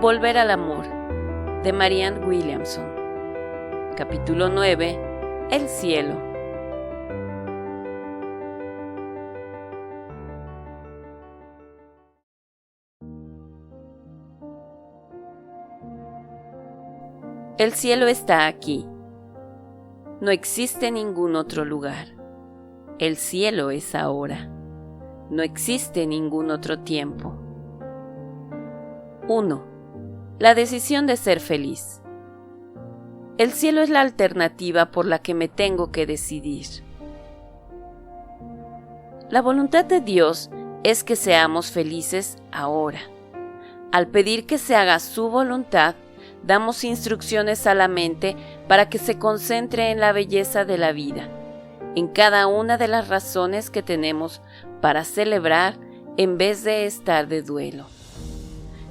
Volver al amor, de Marianne Williamson. Capítulo 9. El cielo. El cielo está aquí. No existe ningún otro lugar. El cielo es ahora. No existe ningún otro tiempo. 1. La decisión de ser feliz. El cielo es la alternativa por la que me tengo que decidir. La voluntad de Dios es que seamos felices ahora. Al pedir que se haga su voluntad, damos instrucciones a la mente para que se concentre en la belleza de la vida, en cada una de las razones que tenemos para celebrar en vez de estar de duelo.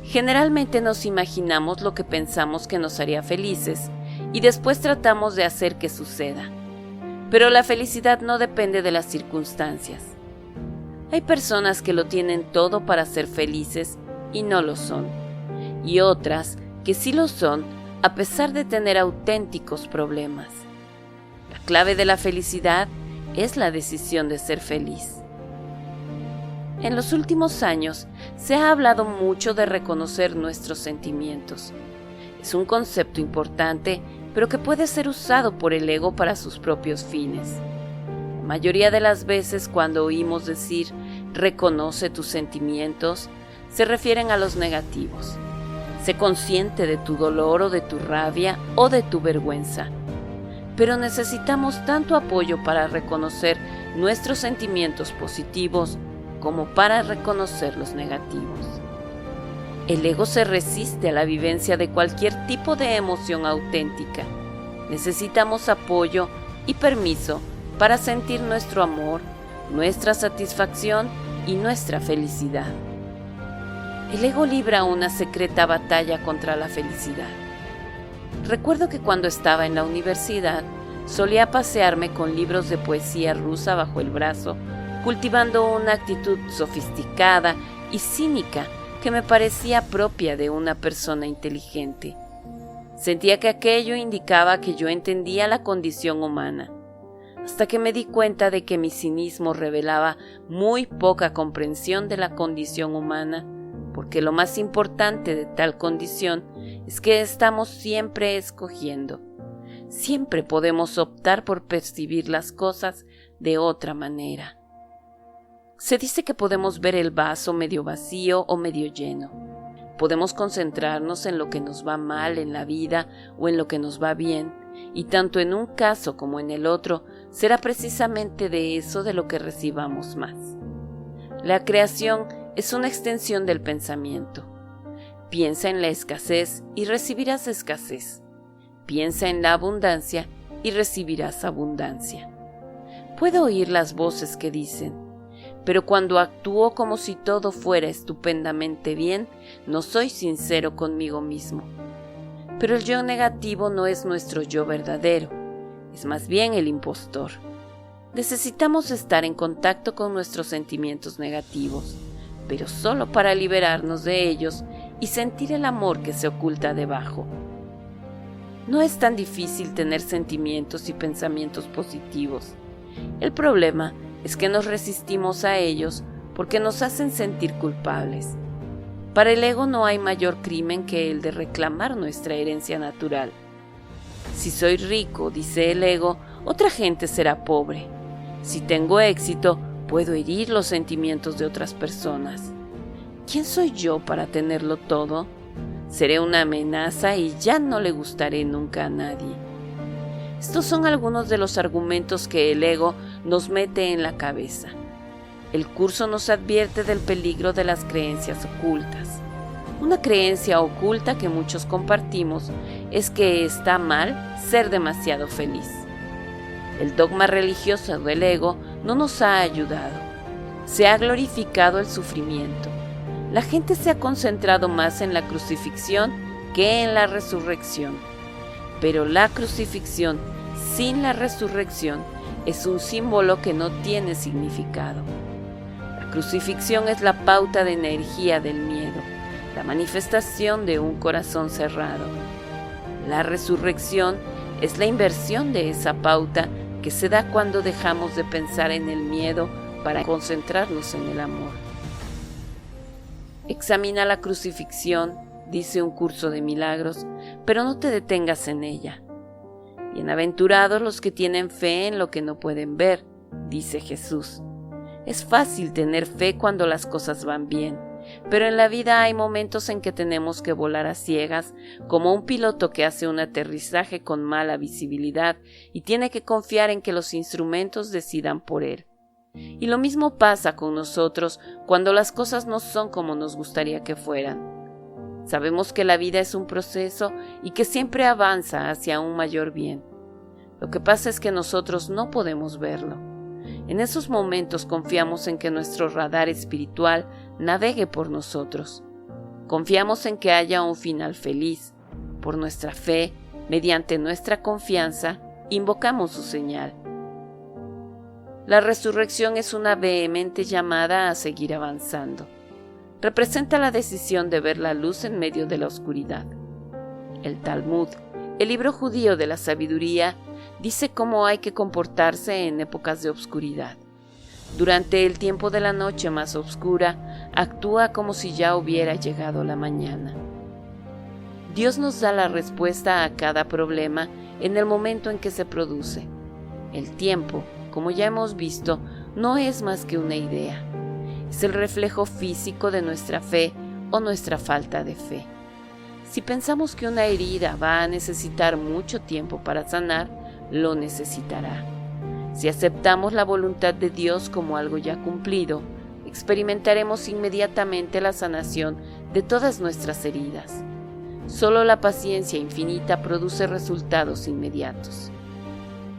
Generalmente nos imaginamos lo que pensamos que nos haría felices y después tratamos de hacer que suceda. Pero la felicidad no depende de las circunstancias. Hay personas que lo tienen todo para ser felices y no lo son, y otras que sí lo son a pesar de tener auténticos problemas. La clave de la felicidad es la decisión de ser feliz. En los últimos años se ha hablado mucho de reconocer nuestros sentimientos. Es un concepto importante, pero que puede ser usado por el ego para sus propios fines. La mayoría de las veces cuando oímos decir reconoce tus sentimientos, se refieren a los negativos. Sé consciente de tu dolor o de tu rabia o de tu vergüenza. Pero necesitamos tanto apoyo para reconocer nuestros sentimientos positivos como para reconocer los negativos. El ego se resiste a la vivencia de cualquier tipo de emoción auténtica. Necesitamos apoyo y permiso para sentir nuestro amor, nuestra satisfacción y nuestra felicidad. El ego libra una secreta batalla contra la felicidad. Recuerdo que cuando estaba en la universidad, solía pasearme con libros de poesía rusa bajo el brazo, cultivando una actitud sofisticada y cínica que me parecía propia de una persona inteligente. Sentía que aquello indicaba que yo entendía la condición humana, hasta que me di cuenta de que mi cinismo revelaba muy poca comprensión de la condición humana, porque lo más importante de tal condición es que estamos siempre escogiendo. Siempre podemos optar por percibir las cosas de otra manera. Se dice que podemos ver el vaso medio vacío o medio lleno. Podemos concentrarnos en lo que nos va mal en la vida o en lo que nos va bien, y tanto en un caso como en el otro será precisamente de eso de lo que recibamos más. La creación es una extensión del pensamiento. Piensa en la escasez y recibirás escasez. Piensa en la abundancia y recibirás abundancia. Puedo oír las voces que dicen: pero cuando actúo como si todo fuera estupendamente bien, no soy sincero conmigo mismo. Pero el yo negativo no es nuestro yo verdadero, es más bien el impostor. Necesitamos estar en contacto con nuestros sentimientos negativos, pero solo para liberarnos de ellos y sentir el amor que se oculta debajo. No es tan difícil tener sentimientos y pensamientos positivos. El problema es que nos resistimos a ellos porque nos hacen sentir culpables. Para el ego no hay mayor crimen que el de reclamar nuestra herencia natural. Si soy rico, dice el ego, otra gente será pobre. Si tengo éxito, puedo herir los sentimientos de otras personas. ¿Quién soy yo para tenerlo todo? Seré una amenaza y ya no le gustaré nunca a nadie. Estos son algunos de los argumentos que el ego nos mete en la cabeza. El curso nos advierte del peligro de las creencias ocultas. Una creencia oculta que muchos compartimos es que está mal ser demasiado feliz. El dogma religioso del ego no nos ha ayudado. Se ha glorificado el sufrimiento. La gente se ha concentrado más en la crucifixión que en la resurrección. Pero la crucifixión sin la resurrección es un símbolo que no tiene significado. La crucifixión es la pauta de energía del miedo. la manifestación de un corazón cerrado. La resurrección es la inversión de esa pauta que se da cuando dejamos de pensar en el miedo para concentrarnos en el amor. Examina la crucifixión, dice un curso de milagros, pero no te detengas en ella. Bienaventurados los que tienen fe en lo que no pueden ver, dice Jesús. Es fácil tener fe cuando las cosas van bien, pero en la vida hay momentos en que tenemos que volar a ciegas, como un piloto que hace un aterrizaje con mala visibilidad y tiene que confiar en que los instrumentos decidan por él. Y lo mismo pasa con nosotros cuando las cosas no son como nos gustaría que fueran. Sabemos que la vida es un proceso y que siempre avanza hacia un mayor bien. Lo que pasa es que nosotros no podemos verlo. En esos momentos confiamos en que nuestro radar espiritual navegue por nosotros. Confiamos en que haya un final feliz. Por nuestra fe, mediante nuestra confianza, invocamos su señal. La resurrección es una vehemente llamada a seguir avanzando. Representa la decisión de ver la luz en medio de la oscuridad. El Talmud, el libro judío de la sabiduría, dice cómo hay que comportarse en épocas de oscuridad. Durante el tiempo de la noche más oscura, actúa como si ya hubiera llegado la mañana. Dios nos da la respuesta a cada problema en el momento en que se produce. El tiempo, como ya hemos visto, no es más que una idea. Es el reflejo físico de nuestra fe o nuestra falta de fe. Si pensamos que una herida va a necesitar mucho tiempo para sanar, lo necesitará. Si aceptamos la voluntad de Dios como algo ya cumplido, experimentaremos inmediatamente la sanación de todas nuestras heridas. Solo la paciencia infinita produce resultados inmediatos.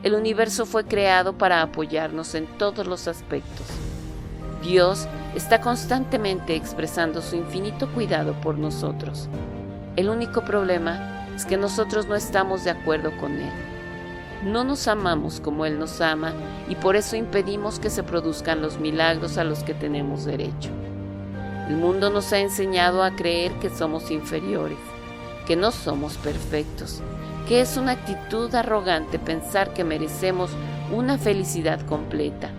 El universo fue creado para apoyarnos en todos los aspectos. Dios está constantemente expresando su infinito cuidado por nosotros. El único problema es que nosotros no estamos de acuerdo con Él. No nos amamos como Él nos ama y por eso impedimos que se produzcan los milagros a los que tenemos derecho. El mundo nos ha enseñado a creer que somos inferiores, que no somos perfectos, que es una actitud arrogante pensar que merecemos una felicidad completa.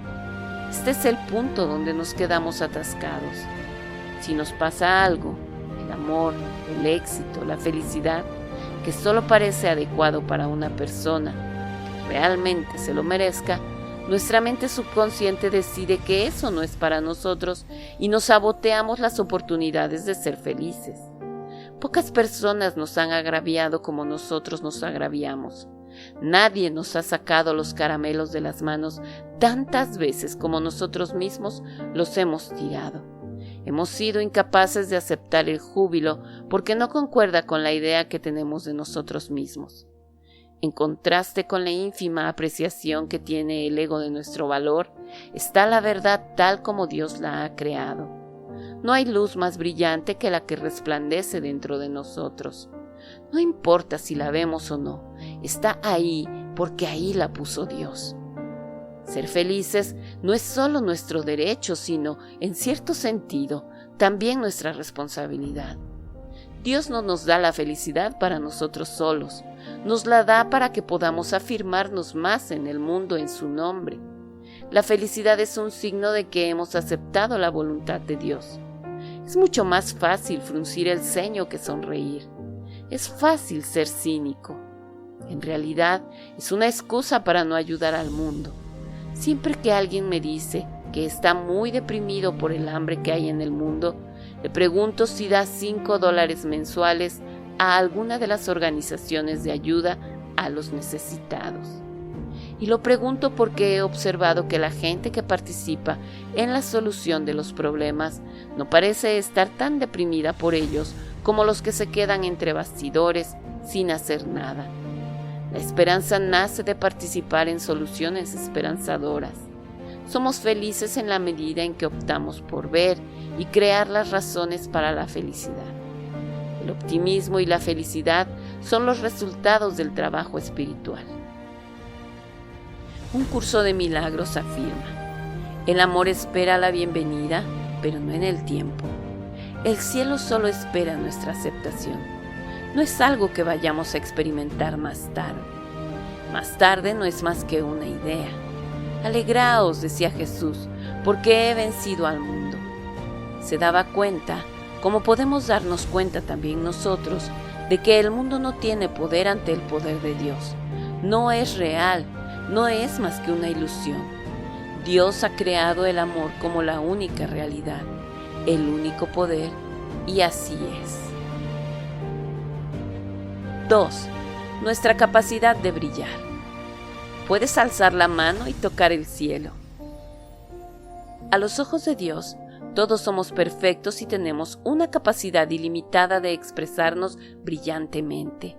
Este es el punto donde nos quedamos atascados. Si nos pasa algo, el amor, el éxito, la felicidad, que solo parece adecuado para una persona, que realmente se lo merezca, nuestra mente subconsciente decide que eso no es para nosotros y nos saboteamos las oportunidades de ser felices. Pocas personas nos han agraviado como nosotros nos agraviamos. Nadie nos ha sacado los caramelos de las manos tantas veces como nosotros mismos los hemos tirado. Hemos sido incapaces de aceptar el júbilo porque no concuerda con la idea que tenemos de nosotros mismos. En contraste con la ínfima apreciación que tiene el ego de nuestro valor, está la verdad tal como Dios la ha creado. No hay luz más brillante que la que resplandece dentro de nosotros. No importa si la vemos o no, está ahí porque ahí la puso Dios. Ser felices no es solo nuestro derecho, sino, en cierto sentido, también nuestra responsabilidad. Dios no nos da la felicidad para nosotros solos, nos la da para que podamos afirmarnos más en el mundo en su nombre. La felicidad es un signo de que hemos aceptado la voluntad de Dios. Es mucho más fácil fruncir el ceño que sonreír. Es fácil ser cínico. En realidad, es una excusa para no ayudar al mundo. Siempre que alguien me dice que está muy deprimido por el hambre que hay en el mundo, le pregunto si da $5 mensuales a alguna de las organizaciones de ayuda a los necesitados. Y lo pregunto porque he observado que la gente que participa en la solución de los problemas no parece estar tan deprimida por ellos como los que se quedan entre bastidores sin hacer nada. La esperanza nace de participar en soluciones esperanzadoras. Somos felices en la medida en que optamos por ver y crear las razones para la felicidad. El optimismo y la felicidad son los resultados del trabajo espiritual. Un curso de milagros afirma: el amor espera la bienvenida, pero no en el tiempo. El cielo solo espera nuestra aceptación. No es algo que vayamos a experimentar más tarde. Más tarde no es más que una idea. Alegraos, decía Jesús, porque he vencido al mundo. Se daba cuenta, como podemos darnos cuenta también nosotros, de que el mundo no tiene poder ante el poder de Dios. No es real, no es más que una ilusión. Dios ha creado el amor como la única realidad, el único poder, y así es. 2. Nuestra capacidad de brillar. Puedes alzar la mano y tocar el cielo. A los ojos de Dios, todos somos perfectos y tenemos una capacidad ilimitada de expresarnos brillantemente.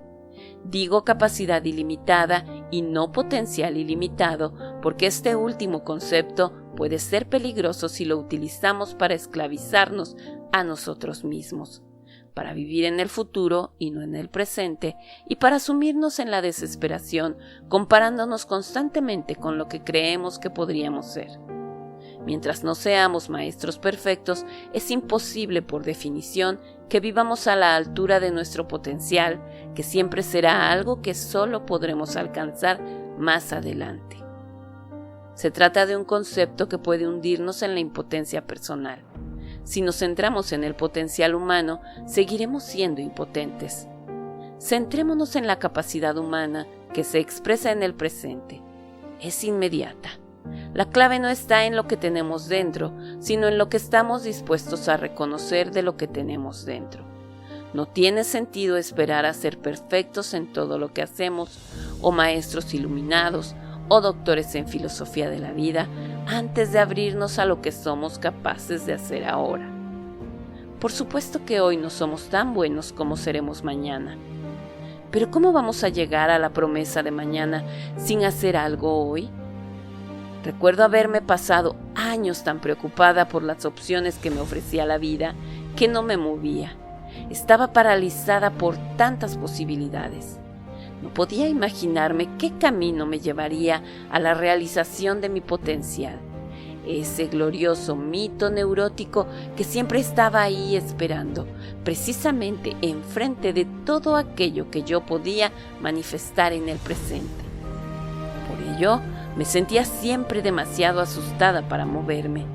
Digo capacidad ilimitada y no potencial ilimitado, porque este último concepto puede ser peligroso si lo utilizamos para esclavizarnos a nosotros mismos, para vivir en el futuro y no en el presente, y para sumirnos en la desesperación, comparándonos constantemente con lo que creemos que podríamos ser. Mientras no seamos maestros perfectos, es imposible por definición que vivamos a la altura de nuestro potencial, que siempre será algo que solo podremos alcanzar más adelante. Se trata de un concepto que puede hundirnos en la impotencia personal. Si nos centramos en el potencial humano, seguiremos siendo impotentes. Centrémonos en la capacidad humana que se expresa en el presente. Es inmediata. La clave no está en lo que tenemos dentro, sino en lo que estamos dispuestos a reconocer de lo que tenemos dentro. No tiene sentido esperar a ser perfectos en todo lo que hacemos, o maestros iluminados, o doctores en filosofía de la vida, antes de abrirnos a lo que somos capaces de hacer ahora. Por supuesto que hoy no somos tan buenos como seremos mañana. Pero ¿cómo vamos a llegar a la promesa de mañana sin hacer algo hoy? Recuerdo haberme pasado años tan preocupada por las opciones que me ofrecía la vida que no me movía. Estaba paralizada por tantas posibilidades. No podía imaginarme qué camino me llevaría a la realización de mi potencial. Ese glorioso mito neurótico que siempre estaba ahí esperando, precisamente enfrente de todo aquello que yo podía manifestar en el presente. Por ello, me sentía siempre demasiado asustada para moverme.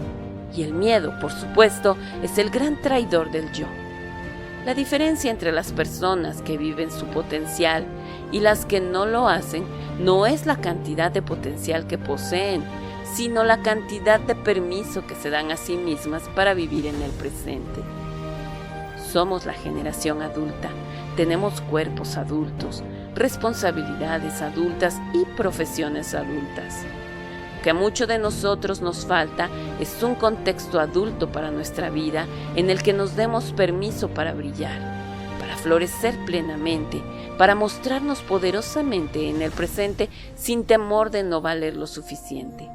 Y el miedo, por supuesto, es el gran traidor del yo. La diferencia entre las personas que viven su potencial y las que no lo hacen no es la cantidad de potencial que poseen, sino la cantidad de permiso que se dan a sí mismas para vivir en el presente. Somos la generación adulta, tenemos cuerpos adultos, responsabilidades adultas y profesiones adultas. Lo que a muchos de nosotros nos falta es un contexto adulto para nuestra vida en el que nos demos permiso para brillar, para florecer plenamente, para mostrarnos poderosamente en el presente sin temor de no valer lo suficiente.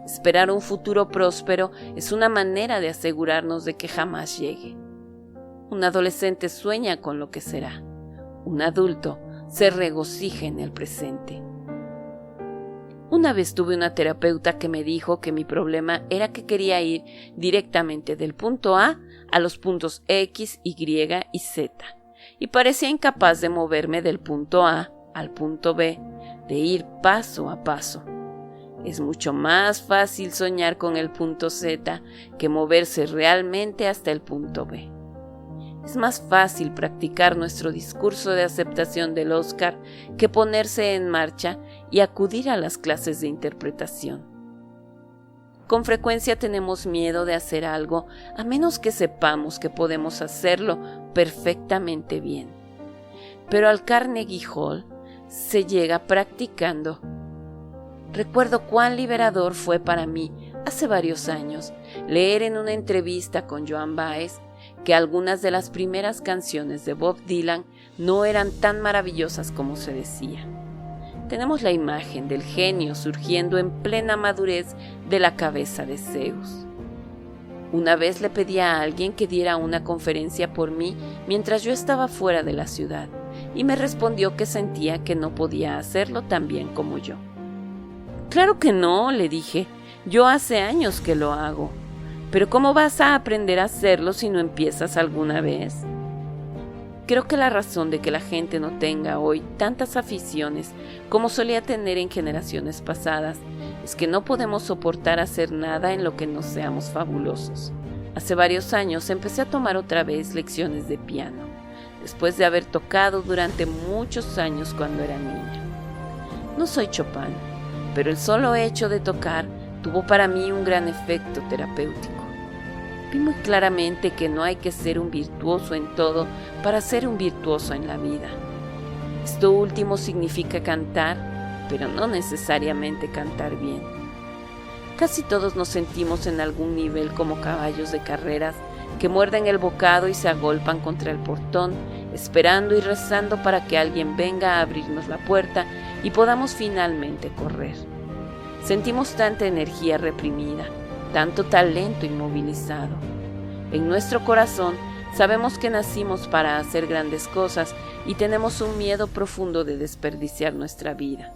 Esperar un futuro próspero es una manera de asegurarnos de que jamás llegue. Un adolescente sueña con lo que será. Un adulto se regocija en el presente. Una vez tuve una terapeuta que me dijo que mi problema era que quería ir directamente del punto A a los puntos X, Y y Z, y parecía incapaz de moverme del punto A al punto B, de ir paso a paso. Es mucho más fácil soñar con el punto Z que moverse realmente hasta el punto B. Es más fácil practicar nuestro discurso de aceptación del Oscar que ponerse en marcha y acudir a las clases de interpretación. Con frecuencia tenemos miedo de hacer algo a menos que sepamos que podemos hacerlo perfectamente bien. Pero al Carnegie Hall se llega practicando. Recuerdo cuán liberador fue para mí hace varios años leer en una entrevista con Joan Baez que algunas de las primeras canciones de Bob Dylan no eran tan maravillosas como se decía. Tenemos la imagen del genio surgiendo en plena madurez de la cabeza de Zeus. Una vez le pedí a alguien que diera una conferencia por mí mientras yo estaba fuera de la ciudad, y me respondió que sentía que no podía hacerlo tan bien como yo. «Claro que no», le dije, «yo hace años que lo hago». Pero ¿cómo vas a aprender a hacerlo si no empiezas alguna vez? Creo que la razón de que la gente no tenga hoy tantas aficiones como solía tener en generaciones pasadas es que no podemos soportar hacer nada en lo que no seamos fabulosos. Hace varios años empecé a tomar otra vez lecciones de piano, después de haber tocado durante muchos años cuando era niña. No soy Chopin, pero el solo hecho de tocar tuvo para mí un gran efecto terapéutico. Vi muy claramente que no hay que ser un virtuoso en todo para ser un virtuoso en la vida. Esto último significa cantar, pero no necesariamente cantar bien. Casi todos nos sentimos en algún nivel como caballos de carreras que muerden el bocado y se agolpan contra el portón, esperando y rezando para que alguien venga a abrirnos la puerta y podamos finalmente correr. Sentimos tanta energía reprimida, tanto talento inmovilizado. En nuestro corazón sabemos que nacimos para hacer grandes cosas y tenemos un miedo profundo de desperdiciar nuestra vida.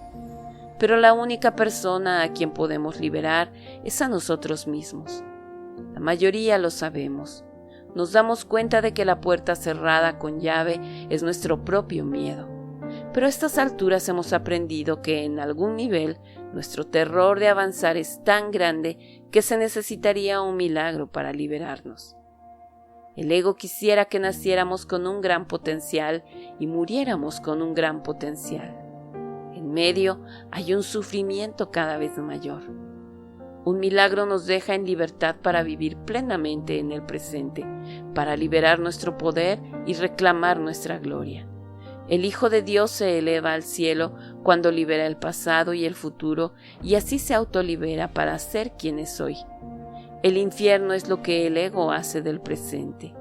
Pero la única persona a quien podemos liberar es a nosotros mismos. La mayoría lo sabemos. Nos damos cuenta de que la puerta cerrada con llave es nuestro propio miedo. Pero a estas alturas hemos aprendido que en algún nivel nuestro terror de avanzar es tan grande que se necesitaría un milagro para liberarnos. El ego quisiera que naciéramos con un gran potencial y muriéramos con un gran potencial. En medio hay un sufrimiento cada vez mayor. Un milagro nos deja en libertad para vivir plenamente en el presente, para liberar nuestro poder y reclamar nuestra gloria. El Hijo de Dios se eleva al cielo cuando libera el pasado y el futuro y así se autolibera para ser quien es hoy. El infierno es lo que el ego hace del presente.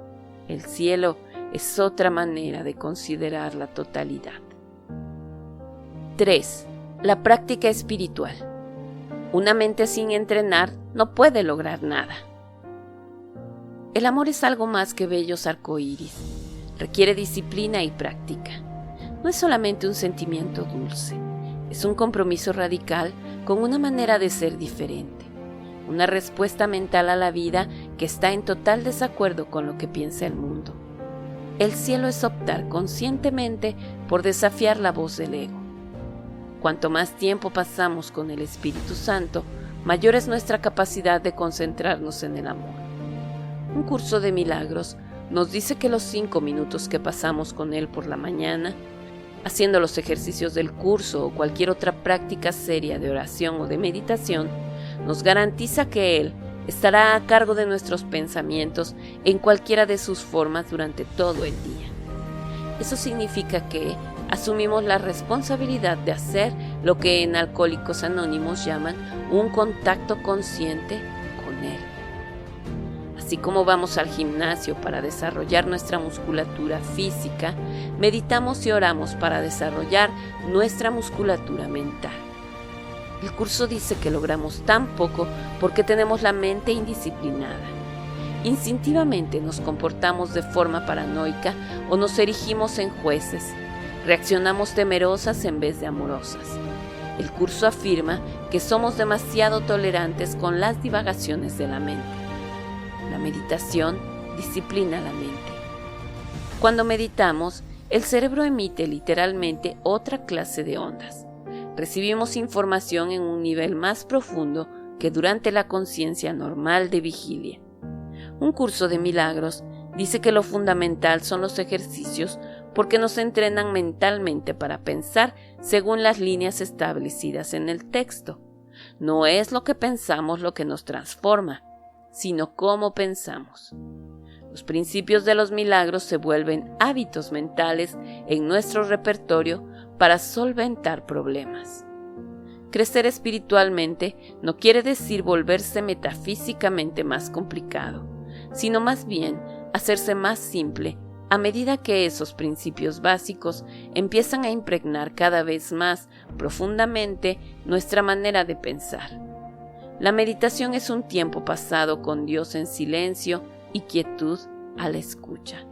El cielo es otra manera de considerar la totalidad. 3. La práctica espiritual. Una mente sin entrenar no puede lograr nada. El amor es algo más que bellos arcoíris. Requiere disciplina y práctica. No es solamente un sentimiento dulce, es un compromiso radical con una manera de ser diferente, una respuesta mental a la vida que está en total desacuerdo con lo que piensa el mundo. El cielo es optar conscientemente por desafiar la voz del ego. Cuanto más tiempo pasamos con el Espíritu Santo, mayor es nuestra capacidad de concentrarnos en el amor. Un curso de milagros nos dice que los 5 minutos que pasamos con él por la mañana, haciendo los ejercicios del curso o cualquier otra práctica seria de oración o de meditación, nos garantiza que Él estará a cargo de nuestros pensamientos en cualquiera de sus formas durante todo el día. Eso significa que asumimos la responsabilidad de hacer lo que en Alcohólicos Anónimos llaman un contacto consciente con Él. Así como vamos al gimnasio para desarrollar nuestra musculatura física, meditamos y oramos para desarrollar nuestra musculatura mental. El curso dice que logramos tan poco porque tenemos la mente indisciplinada. Instintivamente nos comportamos de forma paranoica o nos erigimos en jueces. Reaccionamos temerosas en vez de amorosas. El curso afirma que somos demasiado tolerantes con las divagaciones de la mente. La meditación disciplina la mente. Cuando meditamos, el cerebro emite literalmente otra clase de ondas. Recibimos información en un nivel más profundo que durante la conciencia normal de vigilia. Un curso de milagros dice que lo fundamental son los ejercicios porque nos entrenan mentalmente para pensar según las líneas establecidas en el texto. No es lo que pensamos lo que nos transforma, sino cómo pensamos. Los principios de los milagros se vuelven hábitos mentales en nuestro repertorio para solventar problemas. Crecer espiritualmente no quiere decir volverse metafísicamente más complicado, sino más bien hacerse más simple a medida que esos principios básicos empiezan a impregnar cada vez más profundamente nuestra manera de pensar. La meditación es un tiempo pasado con Dios en silencio y quietud a la escucha.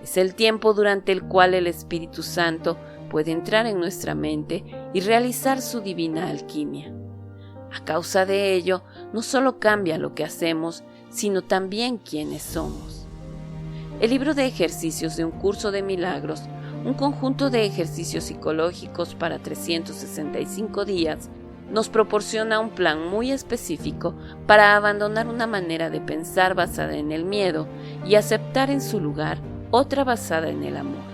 Es el tiempo durante el cual el Espíritu Santo puede entrar en nuestra mente y realizar su divina alquimia. A causa de ello, no solo cambia lo que hacemos, sino también quiénes somos. El libro de ejercicios de Un Curso de Milagros, un conjunto de ejercicios psicológicos para 365 días, nos proporciona un plan muy específico para abandonar una manera de pensar basada en el miedo y aceptar en su lugar otra basada en el amor.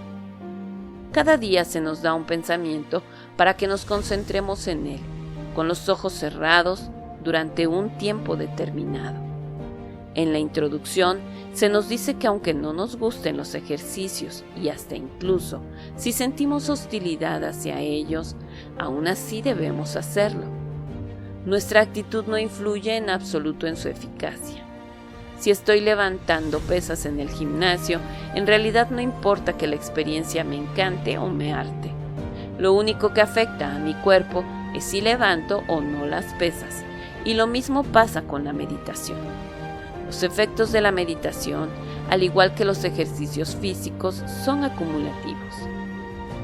Cada día se nos da un pensamiento para que nos concentremos en él, con los ojos cerrados durante un tiempo determinado. En la introducción se nos dice que aunque no nos gusten los ejercicios y hasta incluso si sentimos hostilidad hacia ellos, aún así debemos hacerlo. Nuestra actitud no influye en absoluto en su eficacia. Si estoy levantando pesas en el gimnasio, en realidad no importa que la experiencia me encante o me harte. Lo único que afecta a mi cuerpo es si levanto o no las pesas, y lo mismo pasa con la meditación. Los efectos de la meditación, al igual que los ejercicios físicos, son acumulativos.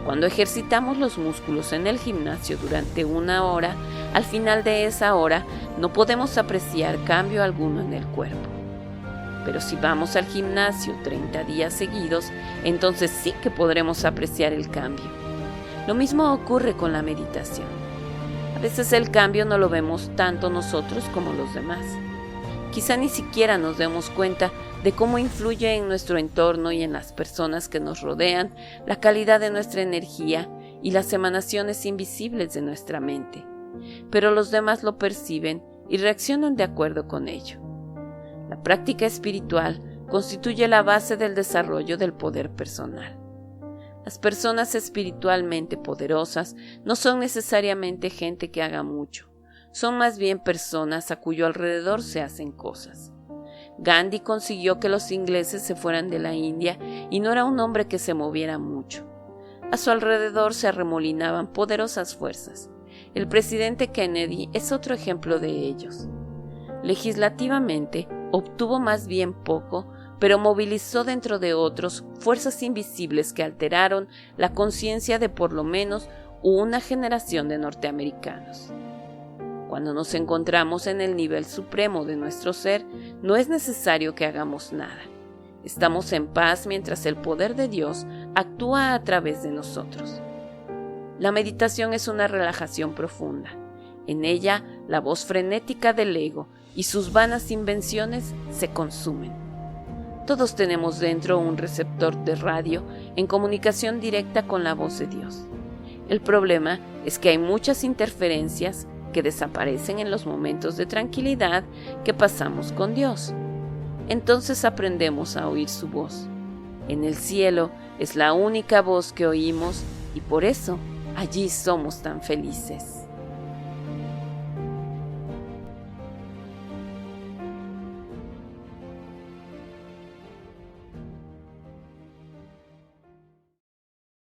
Cuando ejercitamos los músculos en el gimnasio durante 1 hora, al final de esa hora no podemos apreciar cambio alguno en el cuerpo. Pero si vamos al gimnasio 30 días seguidos, entonces sí que podremos apreciar el cambio. Lo mismo ocurre con la meditación. A veces el cambio no lo vemos tanto nosotros como los demás. Quizá ni siquiera nos demos cuenta de cómo influye en nuestro entorno y en las personas que nos rodean la calidad de nuestra energía y las emanaciones invisibles de nuestra mente. Pero los demás lo perciben y reaccionan de acuerdo con ello. La práctica espiritual constituye la base del desarrollo del poder personal. Las personas espiritualmente poderosas no son necesariamente gente que haga mucho. Son más bien personas a cuyo alrededor se hacen cosas. Gandhi consiguió que los ingleses se fueran de la India y no era un hombre que se moviera mucho. A su alrededor se arremolinaban poderosas fuerzas. El presidente Kennedy es otro ejemplo de ellos. Legislativamente, obtuvo más bien poco, pero movilizó dentro de otros fuerzas invisibles que alteraron la conciencia de por lo menos una generación de norteamericanos. Cuando nos encontramos en el nivel supremo de nuestro ser, no es necesario que hagamos nada. Estamos en paz mientras el poder de Dios actúa a través de nosotros. La meditación es una relajación profunda. En ella, la voz frenética del ego y sus vanas invenciones se consumen. Todos tenemos dentro un receptor de radio en comunicación directa con la voz de Dios. El problema es que hay muchas interferencias que desaparecen en los momentos de tranquilidad que pasamos con Dios. Entonces aprendemos a oír su voz. En el cielo es la única voz que oímos y por eso allí somos tan felices.